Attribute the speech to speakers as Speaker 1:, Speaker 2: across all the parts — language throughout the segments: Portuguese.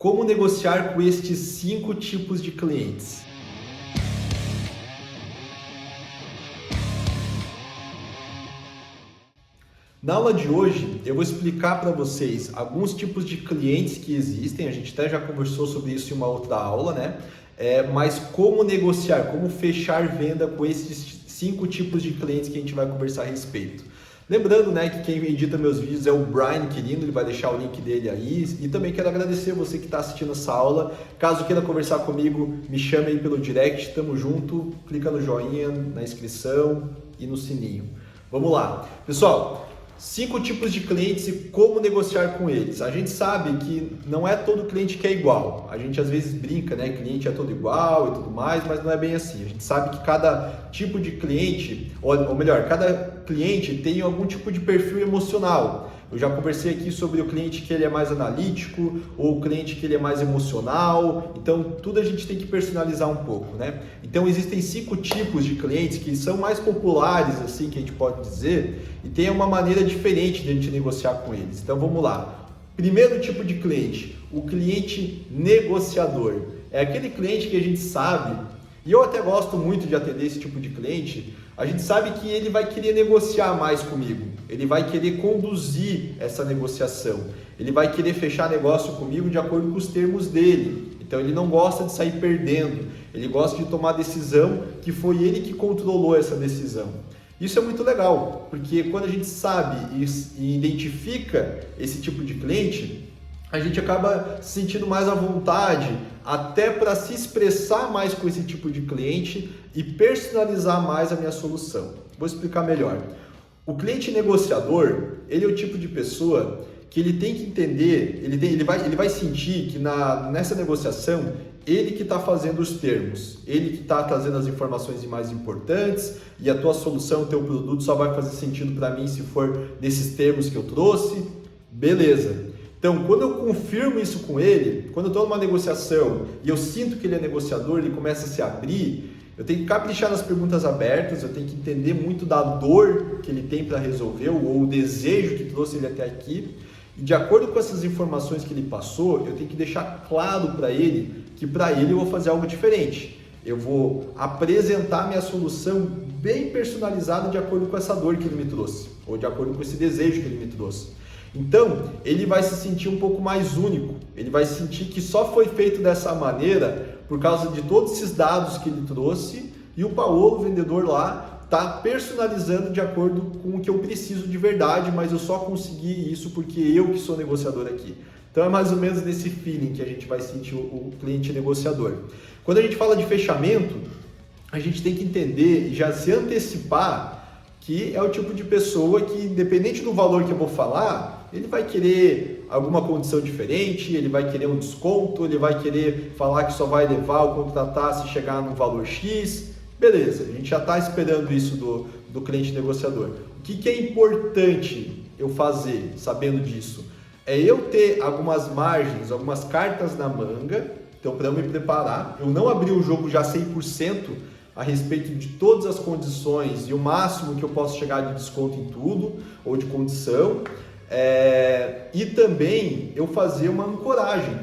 Speaker 1: Como negociar com estes 5 tipos de clientes? Na aula de hoje, eu vou explicar para vocês alguns tipos de clientes que existem. A gente até já conversou sobre isso em uma outra aula, né? Mas como negociar, como fechar venda com esses 5 tipos de clientes que a gente vai conversar a respeito. Lembrando, né, que quem edita meus vídeos é o Brian Quirino, ele vai deixar o link dele aí. E também quero agradecer você que está assistindo essa aula. Caso queira conversar comigo, me chame aí pelo direct, tamo junto. Clica no joinha, na inscrição e no sininho. Vamos lá. Pessoal, 5 tipos de clientes e como negociar com eles. A gente sabe que não é todo cliente que é igual. A gente às vezes brinca, né? Cliente é todo igual e tudo mais, mas não é bem assim. A gente sabe que cada tipo de cliente, ou melhor, cada cliente tem algum tipo de perfil emocional. Eu já conversei aqui sobre o cliente que ele é mais analítico ou o cliente que ele é mais emocional. Então, tudo a gente tem que personalizar um pouco, né? Então, existem 5 tipos de clientes que são mais populares, assim, que a gente pode dizer, e tem uma maneira diferente de a gente negociar com eles. Então, vamos lá. Primeiro tipo de cliente, o cliente negociador. É aquele cliente que a gente sabe, e eu até gosto muito de atender esse tipo de cliente, a gente sabe que ele vai querer negociar mais comigo, ele vai querer conduzir essa negociação, ele vai querer fechar negócio comigo de acordo com os termos dele. Então ele não gosta de sair perdendo, ele gosta de tomar decisão que foi ele que controlou essa decisão. Isso é muito legal, porque quando a gente sabe e identifica esse tipo de cliente, a gente acaba se sentindo mais à vontade até para se expressar mais com esse tipo de cliente e personalizar mais a minha solução. Vou explicar melhor. O cliente negociador, ele é o tipo de pessoa que ele tem que entender, ele vai sentir que nessa negociação, ele que está fazendo os termos, ele que está trazendo as informações mais importantes e a tua solução, o teu produto só vai fazer sentido para mim se for desses termos que eu trouxe, beleza. Então, quando eu confirmo isso com ele, quando eu estou numa negociação e eu sinto que ele é negociador, ele começa a se abrir, eu tenho que caprichar nas perguntas abertas, eu tenho que entender muito da dor que ele tem para resolver ou o desejo que trouxe ele até aqui. E de acordo com essas informações que ele passou, eu tenho que deixar claro para ele que para ele eu vou fazer algo diferente. Eu vou apresentar minha solução bem personalizada de acordo com essa dor que ele me trouxe, ou de acordo com esse desejo que ele me trouxe. Então, ele vai se sentir um pouco mais único, ele vai sentir que só foi feito dessa maneira por causa de todos esses dados que ele trouxe e o Paolo, o vendedor lá, está personalizando de acordo com o que eu preciso de verdade, mas eu só consegui isso porque eu que sou negociador aqui. Então é mais ou menos nesse feeling que a gente vai sentir o cliente negociador. Quando a gente fala de fechamento, a gente tem que entender e já se antecipar que é o tipo de pessoa que, independente do valor que eu vou falar, ele vai querer alguma condição diferente, ele vai querer um desconto, ele vai querer falar que só vai levar o contratar se chegar no valor X. Beleza, a gente já está esperando isso do cliente negociador. O que é importante eu fazer sabendo disso? É eu ter algumas margens, algumas cartas na manga, então para eu me preparar, eu não abrir o jogo já 100%, a respeito de todas as condições e o máximo que eu posso chegar de desconto em tudo, ou de condição, e também eu fazer uma ancoragem.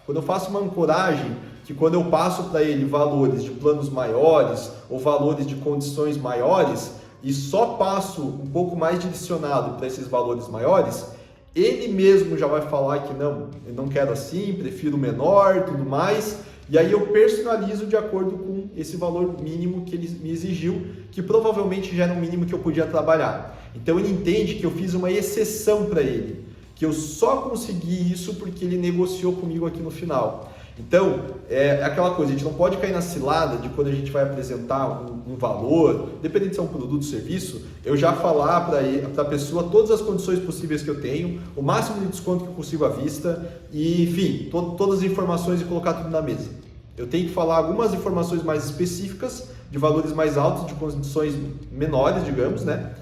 Speaker 1: Quando eu faço uma ancoragem, que quando eu passo para ele valores de planos maiores ou valores de condições maiores, e só passo um pouco mais direcionado para esses valores maiores, ele mesmo já vai falar que não, eu não quero assim, prefiro menor e tudo mais. E aí eu personalizo de acordo com esse valor mínimo que ele me exigiu, que provavelmente já era um mínimo que eu podia trabalhar. Então ele entende que eu fiz uma exceção para ele, que eu só consegui isso porque ele negociou comigo aqui no final. Então, é aquela coisa, a gente não pode cair na cilada de quando a gente vai apresentar um valor, dependendo se é um produto ou serviço, eu já falar para a pessoa todas as condições possíveis que eu tenho, o máximo de desconto que eu consigo à vista e, enfim, todas as informações e colocar tudo na mesa. Eu tenho que falar algumas informações mais específicas, de valores mais altos, de condições menores, digamos, né?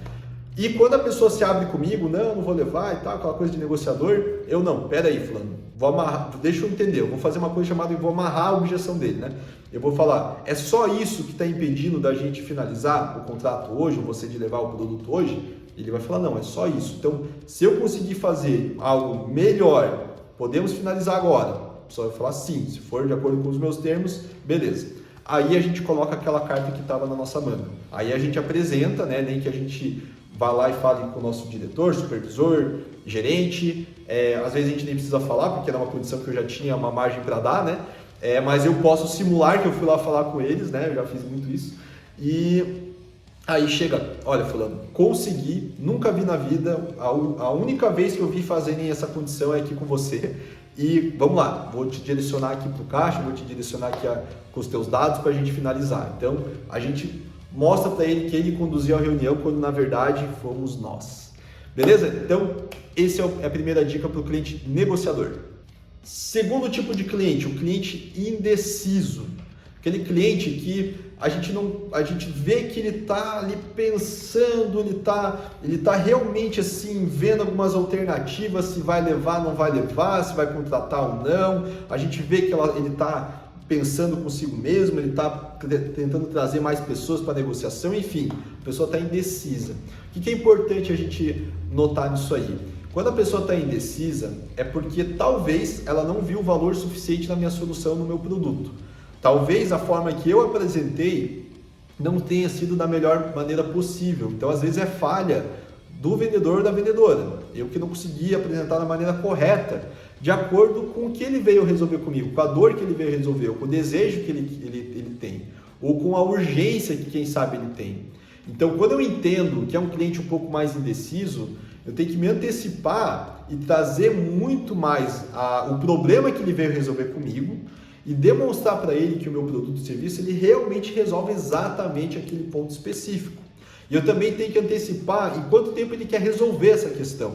Speaker 1: E quando a pessoa se abre comigo, não vou levar e tal, aquela coisa de negociador, eu não, pera aí, fulano, vou amarrar, deixa eu entender, eu vou fazer uma coisa chamada, eu vou amarrar a objeção dele, né? Eu vou falar, é só isso que está impedindo da gente finalizar o contrato hoje, ou você de levar o produto hoje? Ele vai falar, não, é só isso. Então, se eu conseguir fazer algo melhor, podemos finalizar agora. pessoa vai falar sim, se for de acordo com os meus termos, beleza. Aí a gente coloca aquela carta que estava na nossa manga. Aí a gente apresenta, né, nem que a gente vá lá e fale com o nosso diretor, supervisor, gerente. Às vezes a gente nem precisa falar, porque era uma condição que eu já tinha uma margem para dar, né? Mas eu posso simular que eu fui lá falar com eles, né? Eu já fiz muito isso. E aí chega, olha, fulano, consegui, nunca vi na vida, a única vez que eu vi fazerem essa condição é aqui com você. E vamos lá, vou te direcionar aqui para o caixa, vou te direcionar aqui com os teus dados para a gente finalizar. Então, a gente mostra para ele que ele conduziu a reunião quando na verdade fomos nós. Beleza? Então, essa é a primeira dica para o cliente negociador. Segundo tipo de cliente, o cliente indeciso. Aquele cliente que a gente vê que ele está ali pensando, ele tá realmente assim vendo algumas alternativas, se vai levar, não vai levar, se vai contratar ou não. A gente vê que ele está pensando consigo mesmo, ele está tentando trazer mais pessoas para a negociação, enfim, a pessoa está indecisa. O que é importante a gente notar nisso aí? Quando a pessoa está indecisa, é porque talvez ela não viu o valor suficiente na minha solução, no meu produto. Talvez a forma que eu apresentei não tenha sido da melhor maneira possível. Então, às vezes, é falha do vendedor ou da vendedora. Eu que não consegui apresentar da maneira correta, de acordo com o que ele veio resolver comigo, com a dor que ele veio resolver, com o desejo que ele tem, ou com a urgência que, quem sabe, ele tem. Então, quando eu entendo que é um cliente um pouco mais indeciso, eu tenho que me antecipar e trazer muito mais o problema que ele veio resolver comigo e demonstrar para ele que o meu produto ou serviço ele realmente resolve exatamente aquele ponto específico. E eu também tenho que antecipar em quanto tempo ele quer resolver essa questão,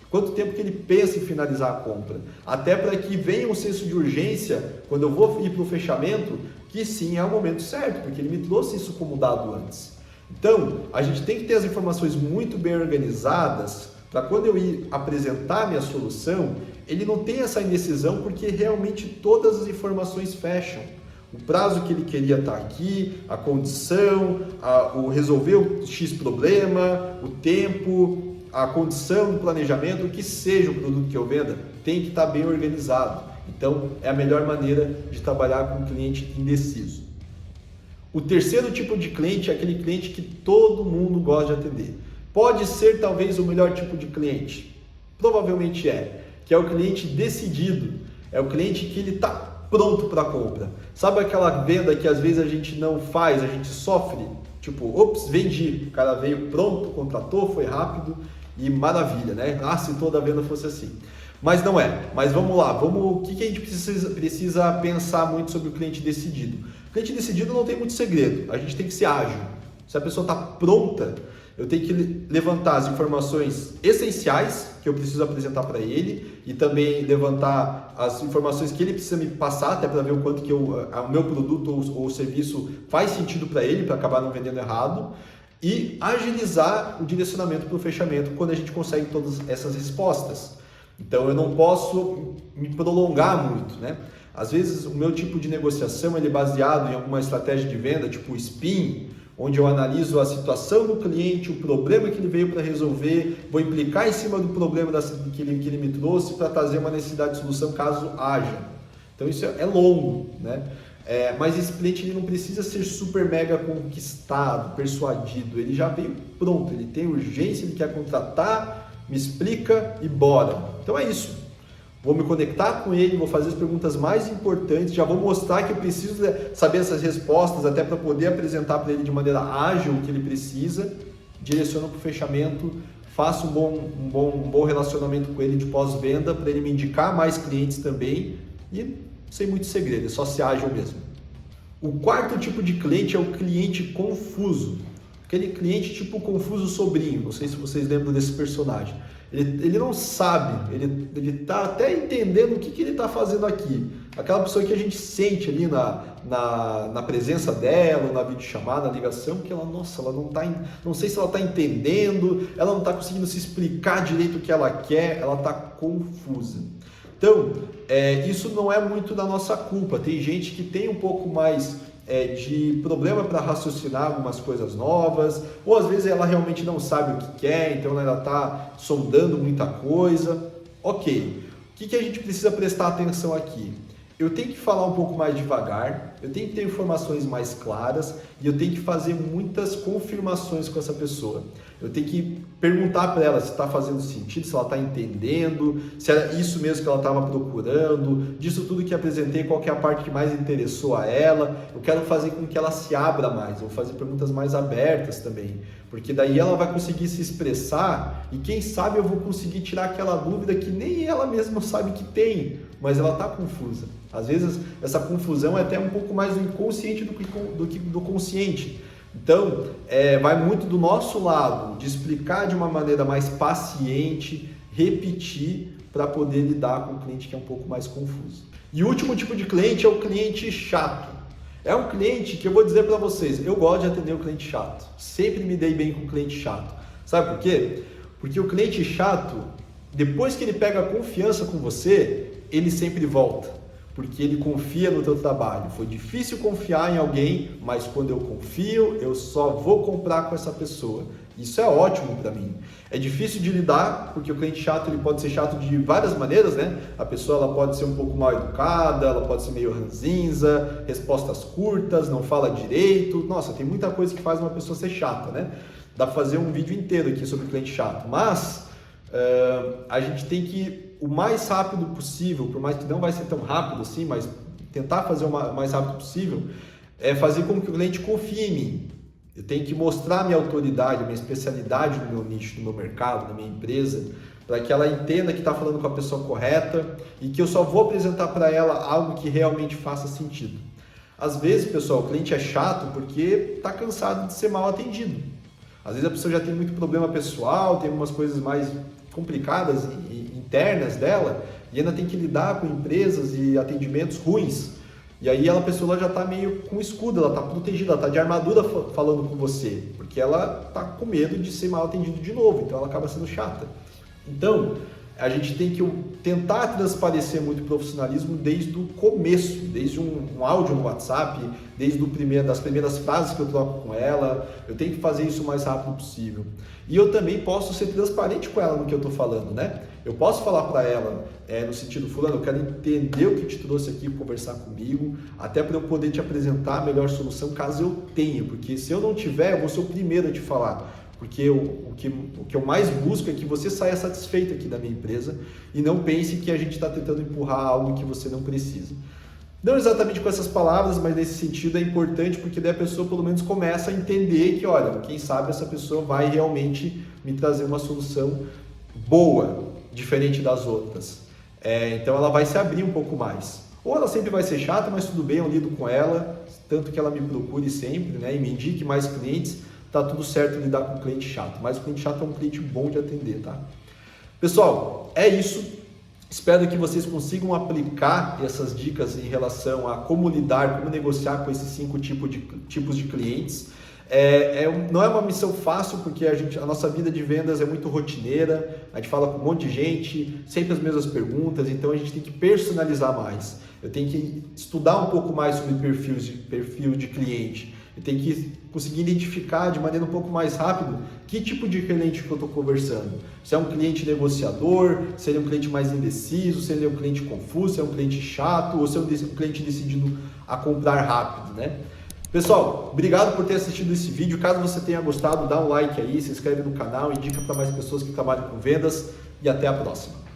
Speaker 1: quanto tempo que ele pensa em finalizar a compra, até para que venha um senso de urgência quando eu vou ir para o fechamento, que sim é o momento certo, porque ele me trouxe isso como dado antes. Então, a gente tem que ter as informações muito bem organizadas para quando eu ir apresentar a minha solução, ele não tem essa indecisão porque realmente todas as informações fecham. O prazo que ele queria estar aqui, a condição, o resolver o X problema, o tempo, a condição do planejamento, o que seja o produto que eu venda, tem que estar bem organizado. Então, é a melhor maneira de trabalhar com um cliente indeciso. O terceiro tipo de cliente é aquele cliente que todo mundo gosta de atender. Pode ser talvez o melhor tipo de cliente, provavelmente que é o cliente decidido, é o cliente que ele está pronto para a compra. Sabe aquela venda que às vezes a gente não faz, a gente sofre? Tipo, ops, vendi, o cara veio pronto, contratou, foi rápido e maravilha, né? Se toda venda fosse assim. Mas não é. Mas vamos lá, o que a gente precisa pensar muito sobre o cliente decidido? O cliente decidido não tem muito segredo, a gente tem que ser ágil. Se a pessoa está pronta, eu tenho que levantar as informações essenciais que eu preciso apresentar para ele e também levantar as informações que ele precisa me passar, até para ver o quanto que o meu produto ou serviço faz sentido para ele, para acabar não vendendo errado, e agilizar o direcionamento para o fechamento quando a gente consegue todas essas respostas. Então eu não posso me prolongar muito, né? Às vezes o meu tipo de negociação ele é baseado em alguma estratégia de venda, tipo o SPIN, onde eu analiso a situação do cliente, o problema que ele veio para resolver, vou implicar em cima do problema que ele me trouxe para trazer uma necessidade de solução caso haja. Então isso é longo, né? Mas esse cliente ele não precisa ser super mega conquistado, persuadido, ele já veio pronto, ele tem urgência, ele quer contratar, me explica e bora. Então é isso. Vou me conectar com ele, vou fazer as perguntas mais importantes, já vou mostrar que eu preciso saber essas respostas até para poder apresentar para ele de maneira ágil o que ele precisa, direciono para o fechamento, faço um bom relacionamento com ele de pós-venda para ele me indicar mais clientes também e sem muito segredo, é só ser ágil mesmo. O quarto tipo de cliente é o cliente confuso. Aquele cliente tipo confuso sobrinho, não sei se vocês lembram desse personagem. Ele não sabe, ele está até entendendo o que ele está fazendo aqui. Aquela pessoa que a gente sente ali na presença dela, na videochamada, na ligação, que ela não sei se ela está entendendo, ela não está conseguindo se explicar direito o que ela quer, ela está confusa. Então, isso não é muito da nossa culpa. Tem gente que tem um pouco mais de problema para raciocinar algumas coisas novas, ou às vezes ela realmente não sabe o que quer, então ela está sondando muita coisa. Ok, o que a gente precisa prestar atenção aqui? eu tenho que falar um pouco mais devagar, eu tenho que ter informações mais claras e eu tenho que fazer muitas confirmações com essa pessoa. Eu tenho que perguntar para ela se está fazendo sentido, se ela está entendendo, se era isso mesmo que ela estava procurando, disso tudo que apresentei, qual que é a parte que mais interessou a ela. Eu quero fazer com que ela se abra mais, eu vou fazer perguntas mais abertas também, porque daí ela vai conseguir se expressar e quem sabe eu vou conseguir tirar aquela dúvida que nem ela mesma sabe que tem, mas ela está confusa. Às vezes essa confusão é até um pouco mais do inconsciente do que do consciente. Então, vai muito do nosso lado, de explicar de uma maneira mais paciente, repetir, para poder lidar com o cliente que é um pouco mais confuso. E o último tipo de cliente é o cliente chato. É um cliente que eu vou dizer para vocês, eu gosto de atender o cliente chato. Sempre me dei bem com o cliente chato. Sabe por quê? Porque o cliente chato, depois que ele pega a confiança com você, ele sempre volta. Porque ele confia no teu trabalho. Foi difícil confiar em alguém, mas quando eu confio, eu só vou comprar com essa pessoa. Isso é ótimo para mim. É difícil de lidar, porque o cliente chato ele pode ser chato de várias maneiras, né? A pessoa ela pode ser um pouco mal educada, ela pode ser meio ranzinza, respostas curtas, não fala direito. Nossa, tem muita coisa que faz uma pessoa ser chata, né? Dá para fazer um vídeo inteiro aqui sobre o cliente chato, mas a gente tem que o mais rápido possível, por mais que não vai ser tão rápido assim, mas tentar fazer o mais rápido possível, é fazer com que o cliente confie em mim. Eu tenho que mostrar minha autoridade, minha especialidade no meu nicho, no meu mercado, na minha empresa, para que ela entenda que está falando com a pessoa correta e que eu só vou apresentar para ela algo que realmente faça sentido. Às vezes, pessoal, o cliente é chato porque está cansado de ser mal atendido. Às vezes a pessoa já tem muito problema pessoal, tem umas coisas mais complicadas e internas dela e ainda tem que lidar com empresas e atendimentos ruins. E aí a pessoa já está meio com escudo, ela está protegida, ela está de armadura falando com você, porque ela está com medo de ser mal atendido de novo, então ela acaba sendo chata. Então, a gente tem que tentar transparecer muito profissionalismo desde o começo, desde um áudio no WhatsApp, desde das primeiras frases que eu troco com ela, eu tenho que fazer isso o mais rápido possível. E eu também posso ser transparente com ela no que eu estou falando, né? Eu posso falar para ela, no sentido, fulano, eu quero entender o que te trouxe aqui para conversar comigo, até para eu poder te apresentar a melhor solução caso eu tenha, porque se eu não tiver, eu vou ser o primeiro a te falar. Porque o que eu mais busco é que você saia satisfeito aqui da minha empresa e não pense que a gente está tentando empurrar algo que você não precisa. Não exatamente com essas palavras, mas nesse sentido é importante porque daí a pessoa pelo menos começa a entender que, olha, quem sabe essa pessoa vai realmente me trazer uma solução boa, diferente das outras. Então ela vai se abrir um pouco mais. Ou ela sempre vai ser chata, mas tudo bem, eu lido com ela, tanto que ela me procure sempre, né, e me indique mais clientes. Tá tudo certo lidar com o cliente chato, mas o cliente chato é um cliente bom de atender, tá? Pessoal, é isso. Espero que vocês consigam aplicar essas dicas em relação a como lidar, como negociar com esses 5 tipos de clientes. Não é uma missão fácil, porque a nossa vida de vendas é muito rotineira, a gente fala com um monte de gente, sempre as mesmas perguntas, então a gente tem que personalizar mais. Eu tenho que estudar um pouco mais sobre perfil de cliente. Eu tenho que conseguir identificar de maneira um pouco mais rápida que tipo de cliente que eu estou conversando. Se é um cliente negociador, se ele é um cliente mais indeciso, se ele é um cliente confuso, se é um cliente chato ou se é um cliente decidido a comprar rápido, né? Pessoal, obrigado por ter assistido esse vídeo. Caso você tenha gostado, dá um like aí, se inscreve no canal, indica para mais pessoas que trabalham com vendas e até a próxima.